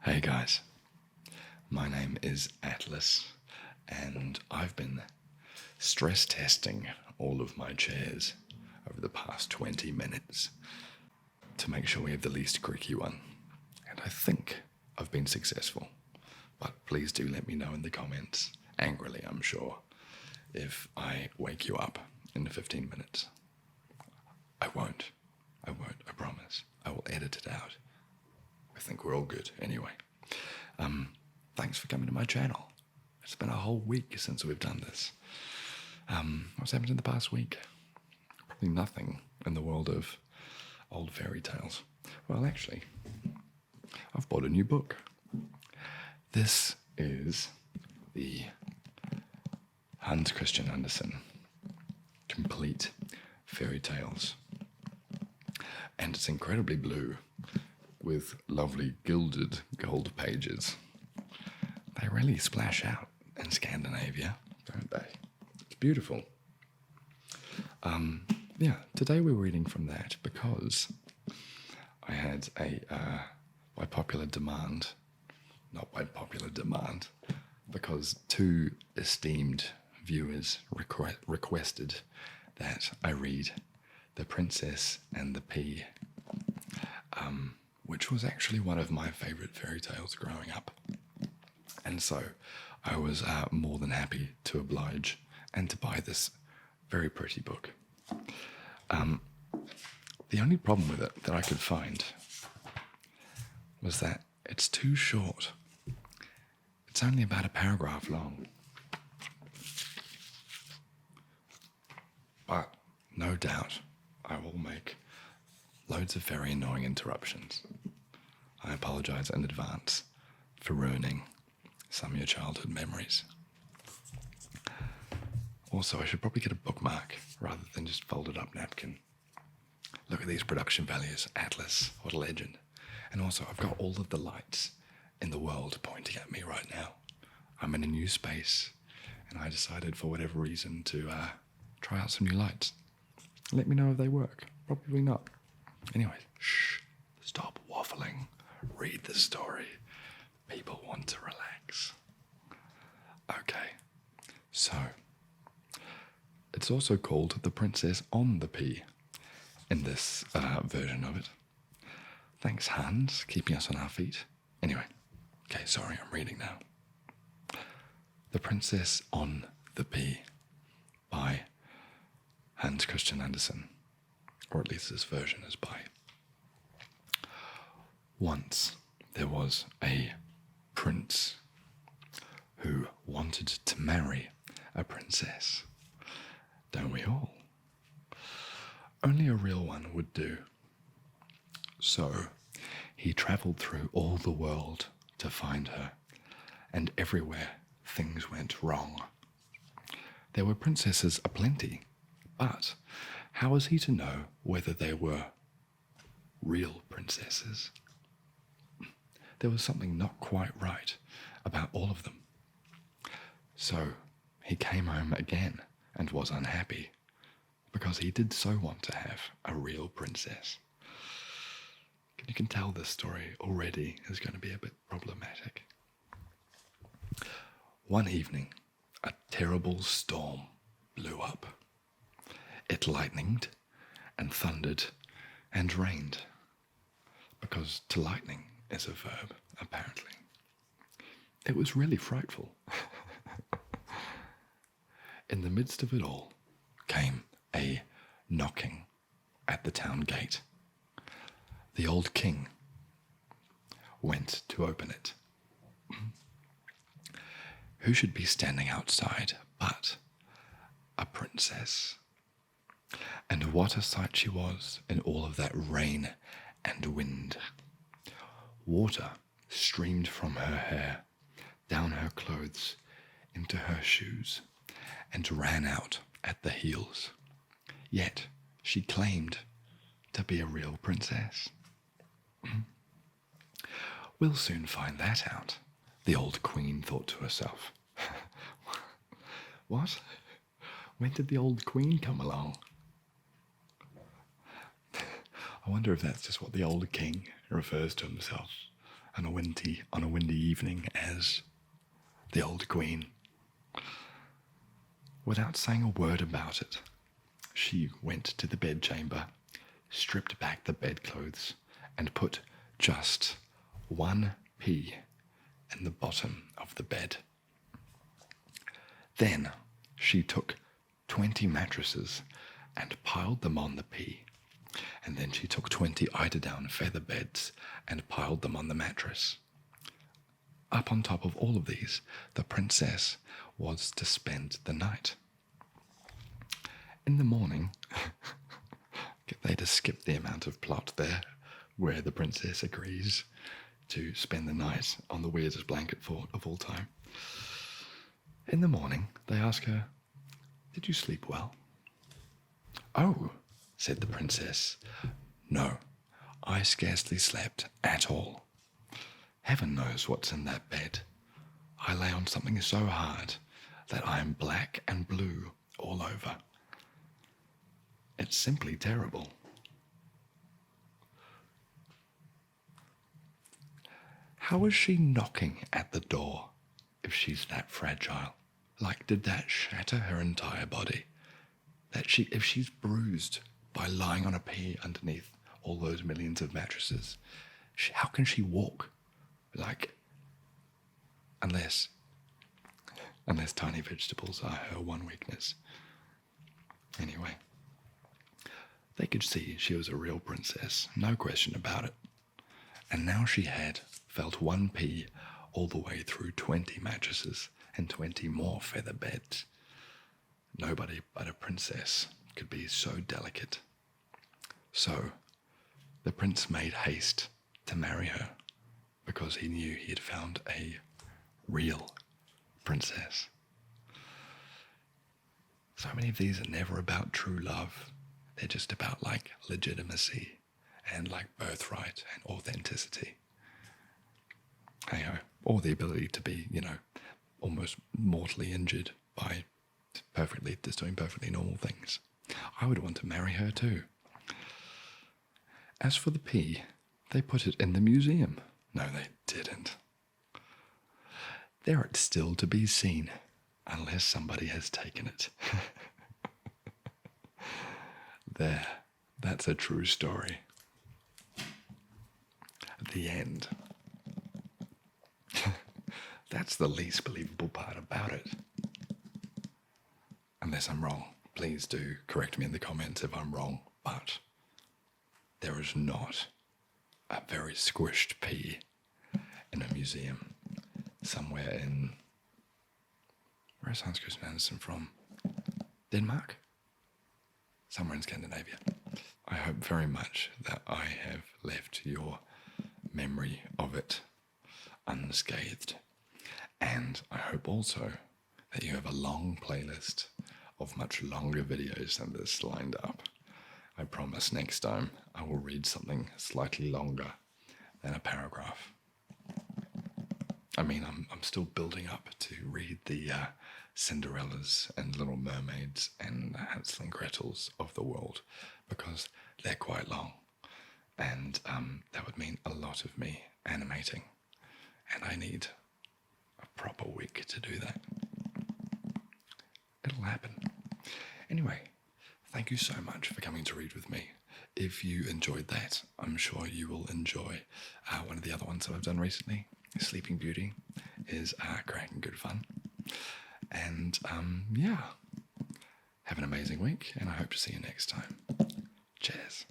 Hey guys, my name is Atlas, and I've been stress testing all of my chairs over the past 20 minutes to make sure we have the least creaky one. And I think I've been successful. But please do let me know in the comments, angrily I'm sure, if I wake you up in 15 minutes. I won't, I promise. I will edit it out. I think we're all good anyway. Thanks for coming to my channel. It's been a whole week since we've done this. What's happened in the past week? Probably nothing in the world of old fairy tales. Well, actually, I've bought a new book. This is the Hans Christian Andersen Complete Fairy Tales. And it's incredibly blue with lovely gilded gold pages. They really splash out in Scandinavia, don't they? It's beautiful. Today we're reading from that because I had by popular demand, not by popular demand, because two esteemed viewers requested that I read The Princess and the Pea, which was actually one of my favourite fairy tales growing up. And so I was more than happy to oblige and to buy this very pretty book. The only problem with it that I could find was that it's too short. It's only about a paragraph long. But no doubt I will make loads of very annoying interruptions. I apologise in advance for ruining some of your childhood memories. Also, I should probably get a bookmark rather than just folded up napkin. Look at these production values. Atlas, what a legend. And also, I've got all of the lights in the world pointing at me right now. I'm in a new space, and I decided for whatever reason to try out some new lights. Let me know if they work. Probably not. Anyway, shh, stop waffling. Read the story. People want to relax. Okay, so it's also called The Princess on the Pea in this version of it. Thanks, Hans, keeping us on our feet. Anyway, okay, sorry, I'm reading now. The Princess on the Pea by Hans Christian Andersen, or at least this version is by. Once there was a prince who wanted to marry a princess. Don't we all? Only a real one would do. So he travelled through all the world to find her, and everywhere things went wrong. There were princesses aplenty, but how was he to know whether they were real princesses? There was something not quite right about all of them. So he came home again and was unhappy because he did so want to have a real princess. You can tell this story already is going to be a bit problematic. One evening, a terrible storm blew up. It lightened and thundered and rained, because to lightning is a verb, apparently. It was really frightful. In the midst of it all came a knocking at the town gate. The old king went to open it. Who should be standing outside but a princess? And what a sight she was in all of that rain and wind. Water streamed from her hair, down her clothes, into her shoes, and ran out at the heels. Yet she claimed to be a real princess. We'll soon find that out, the old queen thought to herself. What? When did the old queen come along? I wonder if that's just what the old king refers to himself on a windy evening as the old queen. Without saying a word about it, she went to the bedchamber, stripped back the bedclothes, and put just one pea in the bottom of the bed. Then she took 20 mattresses and piled them on the pea, and then she took 20 eiderdown feather beds and piled them on the mattress. Up on top of all of these, the princess was to spend the night. In the morning, they just skip the amount of plot there where the princess agrees to spend the night on the weirdest blanket fort of all time. In the morning, they ask her, "Did you sleep well?" "Oh," said the princess, "no, I scarcely slept at all. Heaven knows what's in that bed. I lay on something so hard that I am black and blue all over. It's simply terrible." How is she knocking at the door if she's that fragile? Like, did that shatter her entire body? If she's bruised by lying on a pea underneath all those millions of mattresses, how can she walk? Like, unless tiny vegetables are her one weakness. Anyway, they could see she was a real princess, no question about it. And now she had felt one pea all the way through 20 mattresses and 20 more feather beds. Nobody but a princess could be so delicate. So the prince made haste to marry her because he knew he had found a real princess. So many of these are never about true love. They're just about like legitimacy and like birthright and authenticity. Hey-ho. Or the ability to be, almost mortally injured by doing perfectly normal things. I would want to marry her too. As for the pea, they put it in the museum. No, they didn't. There it's still to be seen, unless somebody has taken it. There, that's a true story. The end. That's the least believable part about it. Unless I'm wrong, please do correct me in the comments if I'm wrong, but there is not a very squished pea in a museum somewhere in... Where's Hans Christian Andersen from? Denmark? Somewhere in Scandinavia. I hope very much that I have left your memory of it unscathed. And I hope also that you have a long playlist of much longer videos than this lined up. I promise next time I will read something slightly longer than a paragraph. I mean, I'm still building up to read the Cinderellas and Little Mermaids and Hansel and Gretels of the world because they're quite long. And that would mean a lot of me animating. And I need a proper week to do that. It'll happen. Anyway, thank you so much for coming to read with me. If you enjoyed that, I'm sure you will enjoy one of the other ones that I've done recently. Sleeping Beauty is great and good fun. And yeah, have an amazing week, and I hope to see you next time. Cheers.